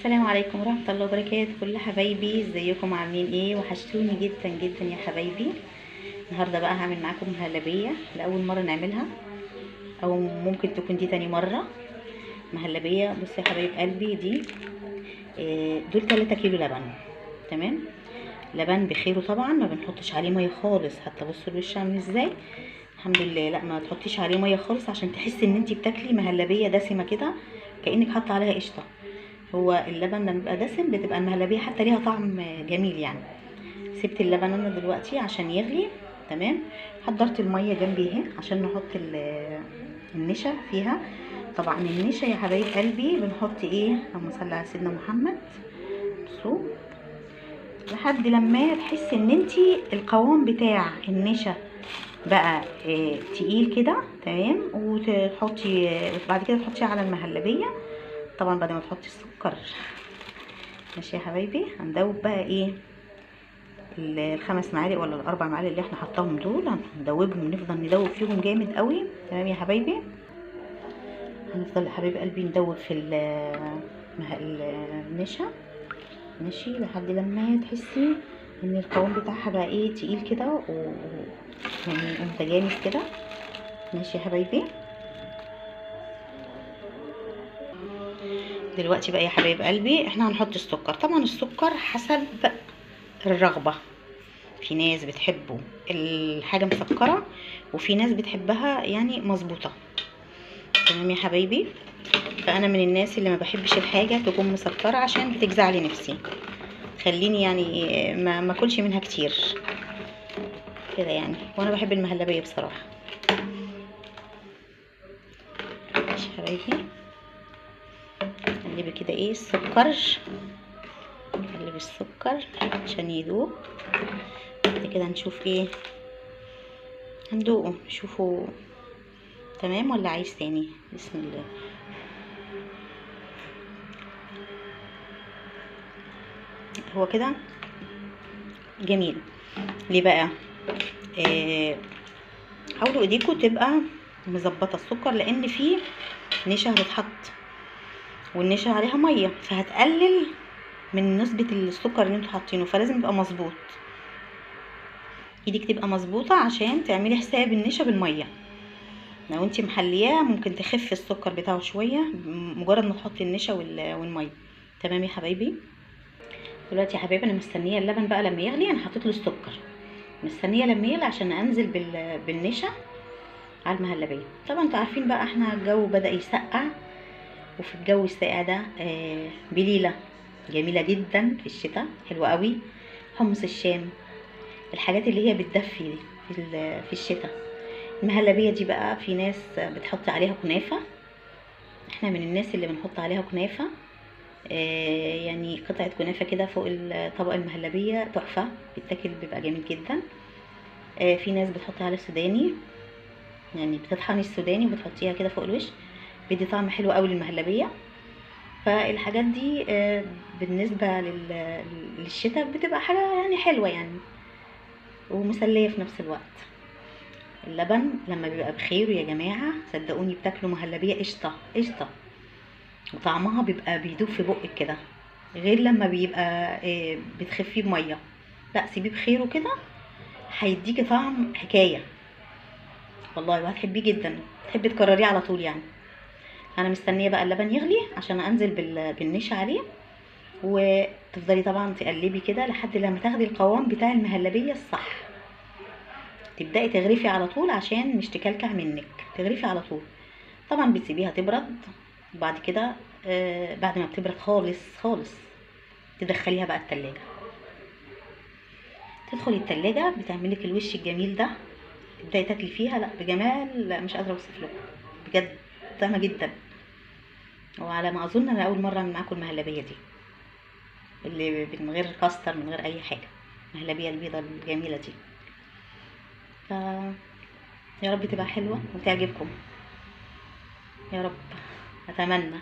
السلام عليكم ورحمة الله وبركاته. كل حبايبي ازيكم عاملين ايه؟ وحشتوني جدا جدا يا حبايبي. النهارده بقى هعمل معاكم مهلبية لأول مرة نعملها، او ممكن تكون دي تاني مرة. مهلبية، بصوا يا حبايب قلبي، دي دول 3 كيلو لبن. تمام، لبن بخيره طبعا، ما بنحطش عليه ميه خالص. حتى بصوا الوش عامل ازاي، الحمد لله. لا، ما تحطيش عليه ميه خالص عشان تحسي ان انتي بتاكلي مهلبية دسمة كده، كأنك حاطه عليها قشطة. هو اللبن لما بيبقى دسم بتبقى المهلبية حتى ليها طعم جميل يعني. سبت اللبن انا دلوقتي عشان يغلي. تمام، حضرت الميه جنبي اهي عشان نحط النشا فيها. طبعا النشا يا حبايب قلبي بنحط ايه، اللهم صل على سيدنا محمد. بصوا، لحد لما تحس ان انتي القوام بتاع النشا بقى تقيل كده. تمام، وتحطي بعد كده تحطي على المهلبيه. طبعا بعد ما تحطي السكر. ماشي يا حبايبي، هندوب بقى ايه ال5 معالق ولا ال4 معالق اللي احنا حطاهم دول، هندوبهم ونفضل ندوب فيهم جامد قوي. تمام يا حبايبي، هنفضل يا حبايب قلبي ندوب في النشا. ماشي، لحد لما تحسي ان القوام بتاعها بقى ايه تقيل كده يعني متجانس كده. ماشي يا حبايبي، دلوقتي بقى يا حبايب قلبي احنا هنحط السكر. طبعا السكر حسب الرغبة، في ناس بتحبه الحاجة مسكرة، وفي ناس بتحبها يعني مظبوطة. تمام يا حبايبي، فانا من الناس اللي ما بحبش الحاجة تكون مسكرة عشان بتجزع لي نفسي، خليني يعني ما اكلش منها كتير كده يعني. وانا بحب المهلبية بصراحة. ماشي يا حبايبي، قلبي كده ايه السكر، قلبي السكر عشان يدوب. بعد كده هنشوف ايه، هندوقه نشوفه تمام ولا عايز تاني. بسم الله. هو كده جميل. ليه بقى؟ حاولوا ايديكم تبقى مظبطه السكر، لان فيه نشا هتتحط، والنشا عليها ميه فهتقلل من نسبه السكر اللي انتوا حاطينه، فلازم يبقى مظبوط. ايدك تبقى مظبوطه عشان تعملي حساب النشا بالميه. لو انتي محلياه ممكن تخف السكر بتاعه شويه مجرد ما تحطي النشا والميه. تمام يا حبايبي، دلوقتي يا حبايبي انا مستنيه اللبن بقى لما يغلي. انا حطيت له السكر، مستنيه لما يغلي عشان انزل بالنشا على المهلبيه. طبعا انتوا عارفين بقى احنا الجو بدأ يسقع، وفي الجو الساقع ده بليله جميله جدا في الشتاء، حلوه قوي. حمص الشام، الحاجات اللي هي بتدفي دي في الشتاء. المهلبيه دي بقى في ناس بتحط عليها كنافه، احنا من الناس اللي بنحط عليها كنافه. يعني قطعه كنافه كده فوق طبق المهلبيه، تحفه، بيتاكل بيبقى جميل جدا. في ناس بتحط على سوداني، يعني بتطحني السوداني وبتحطيها كده فوق الوش، بيدي طعم حلو قوي للمهلبيه. فالحاجات دي بالنسبه للشتاء بتبقى حاجه يعني حلوه يعني، ومسليه في نفس الوقت. اللبن لما بيبقى بخير يا جماعه صدقوني بتاكلوا مهلبيه قشطه قشطه، وطعمها بيبقى بيدوب في بقك كده، غير لما بيبقى بتخفيه بميه. لا، سيبيه بخيره كده، هيديكي طعم حكايه والله، وهتحبيه جدا، تحبي تكرريه على طول يعني. انا مستنيه بقى اللبن يغلي عشان انزل بالنشا عليه، وتفضلي طبعا تقلبي كده لحد لما تاخدي القوام بتاع المهلبيه الصح. تبداي تغرفي على طول عشان مش تكلكع منك، تغرفي على طول. طبعا بتسيبيها تبرد، وبعد كده بعد ما بتبرد خالص خالص تدخليها بقى التلاجة. تدخلي التلاجة بتعملك الوش الجميل ده، تبداي تاكلي فيها لا بجمال، لا مش قادره اوصف لكم بجد، طعمه جدا. وعلى ما اظن انا اول مره اعمل معاكم المهلبيه دي، اللي من غير كاستر من غير اي حاجه، المهلبيه البيضه الجميله دي. ف يا رب تبقى حلوه وتعجبكم يا رب، اتمنى.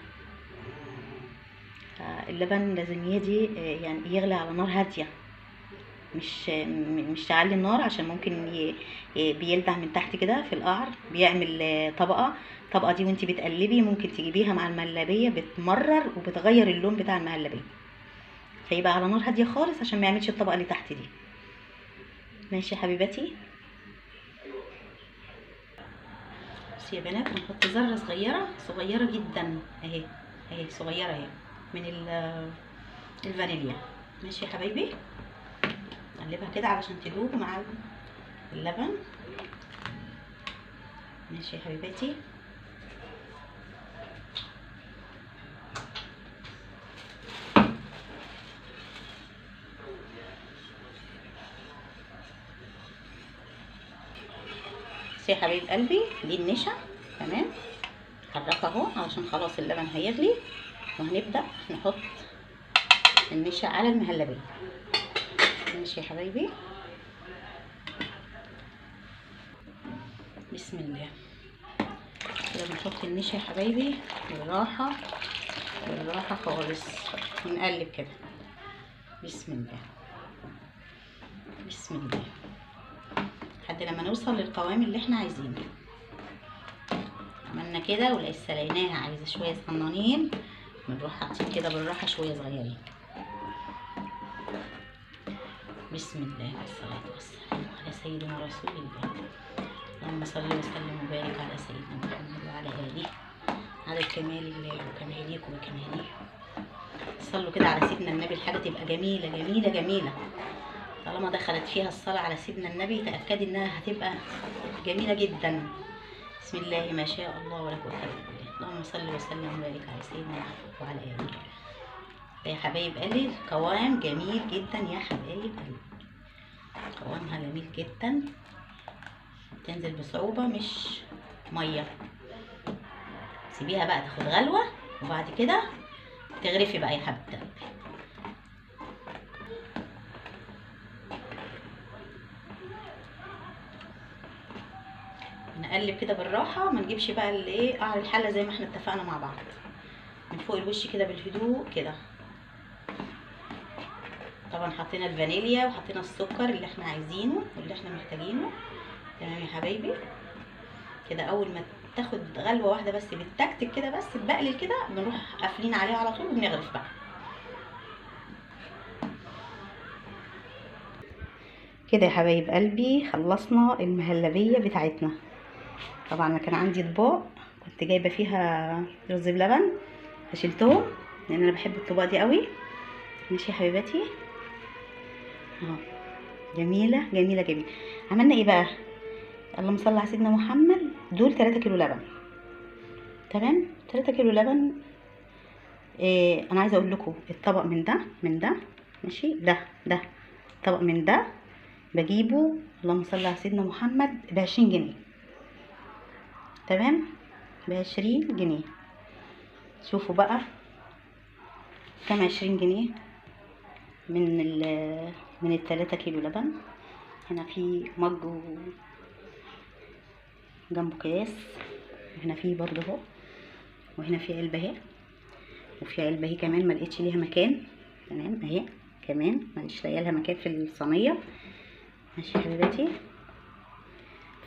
اللبن لازم يدي يعني يغلي على نار هاديه، مش تعلي النار، عشان ممكن بيلدع من تحت كده في القعر، بيعمل طبقه دي وانت بتقلبي ممكن تجيبيها مع المهلبيه بتمرر وبتغير اللون بتاع المهلبيه. فيبقى على نار هاديه خالص عشان ما يعملش الطبقه اللي تحت دي. ماشي يا حبيبتي. بصي يا بنات، هنحط ذره صغيره جدا اهي، صغيره اهي من الفانيليا. ماشي يا حبايبي، نقلبها كده علشان تدوب مع اللبن. ماشي يا حبيبتي. بصي يا حبيب قلبي، دي النشا. تمام، حركها اهو علشان خلاص اللبن هيغلي، وهنبدا نحط النشا على المهلبيه. ماشي يا حبايبي، بسم الله. كده بنحط النشا يا حبايبي بالراحه بالراحه خالص، ونقلب كده. بسم الله بسم الله، لحد لما نوصل للقوام اللي احنا عايزينه. عملنا كده ولسه لقيناها عايزه شويه صغننين، بنروح حاطين كده بالراحه شويه صغيرين. بسم الله والصلاه والسلام على سيدنا رسول الله. اللهم صل وسلم وبارك على سيدنا محمد وعلى اله على كمال الله وكمالك وكماله. صلوا كده على سيدنا النبي، الحاجه تبقى جميله جميله جميله. طالما دخلت فيها الصلاه على سيدنا النبي تاكدي انها هتبقى جميله جدا. بسم الله ما شاء الله ولا قوه الا بالله. اللهم صل وسلم وبارك على سيدنا محمد وعلى اله. يا حبايب قلبي، قوام جميل جدا يا حبايب قلبي، قوامها جميل جدا، تنزل بصعوبة مش مية. سيبيها بقى تاخد غلوة وبعد كده تغرفي بقى يا حبيبتي. نقلب كده بالراحة، ما نجيبش بقى الايه قعر الحلة زي ما احنا اتفقنا مع بعض، من فوق الوش كده بالهدوء كده. طبعا حطينا الفانيليا وحطينا السكر اللي احنا عايزينه واللي احنا محتاجينه. تمام يا حبايبي. كده اول ما تاخد غلوه واحده بس بالتكتك كده، بس تبقلل كده، بنروح قافلين عليها على طول وبنغرف بقى كده يا حبايب قلبي. خلصنا المهلبيه بتاعتنا. طبعا انا كان عندي اطباق كنت جايبه فيها رز بلبن، فشلتهم لان انا بحب الطباق دي قوي. ماشي يا حبيباتي اهو، جميله جميله جميله. عملنا ايه بقى؟ اللهم صل على سيدنا محمد. دول 3 كيلو لبن. تمام، 3 كيلو لبن. انا عايزه اقول لكم الطبق من ده ماشي، ده طبق من ده بجيبه، اللهم صل على سيدنا محمد، ب20 جنيه. تمام، ب20 جنيه. شوفوا بقى كام 20 جنيه من 3 كيلو لبن. هنا في مج جنبه كاس، وهنا في برضه اهو، وهنا في علبه اهي، وفي علبه اهي كمان ما لقيتش ليها مكان. تمام اهي كمان مش لاقيه لها مكان في الصينيه. ماشي يا حبيبتي.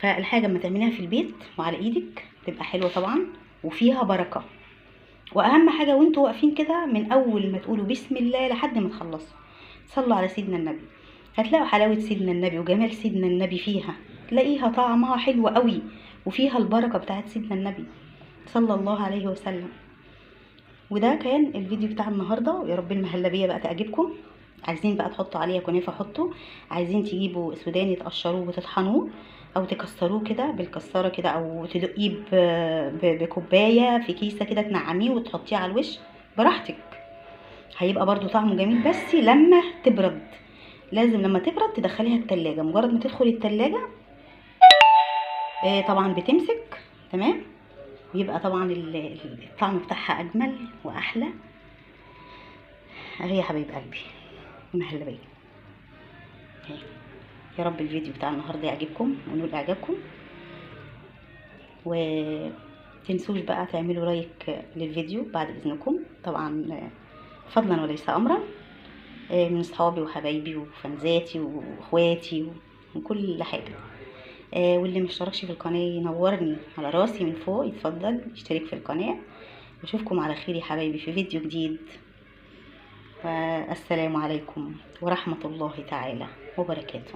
فالحاجه اما تعمليها في البيت وعلى ايدك تبقى حلوه طبعا وفيها بركه. واهم حاجه وانتوا واقفين كده، من اول ما تقولوا بسم الله لحد ما تخلصوا صلوا على سيدنا النبي، هتلاقوا حلاوه سيدنا النبي وجمال سيدنا النبي فيها، تلاقيها طعمها حلو قوي وفيها البركه بتاعت سيدنا النبي صلى الله عليه وسلم. وده كان الفيديو بتاع النهارده، يا رب المهلبيه بقى تعجبكم. عايزين بقى تحطوا عليها كنافه حطوا، عايزين تجيبوا سوداني تقشروه وتطحنوه او تكسروه كده بالكساره كده، او تدقيه بكوبايه في كيسه كده تنعميه وتحطيه على الوش براحتك، هيبقى برضو طعمه جميل. بس لما تبرد، لازم لما تبرد تدخليها التلاجة. مجرد ما تدخل التلاجة طبعا بتمسك. تمام، ويبقى طبعا الطعم بتاعها اجمل واحلى. اهي يا حبايب قلبي المهلبيه اهي. يا رب الفيديو بتاع النهارده يعجبكم ونقول اعجابكم، وتنسوش بقى تعملوا لايك للفيديو بعد اذنكم طبعا، فضلا وليس امرا. من صحابي وحبايبي وفانزاتي واخواتي ومن كل حاجة. واللي مشتركش في القناة ينورني على راسي من فوق، يتفضل يشترك في القناة. واشوفكم على خير يا حبايبي في فيديو جديد، والسلام عليكم ورحمة الله تعالى وبركاته.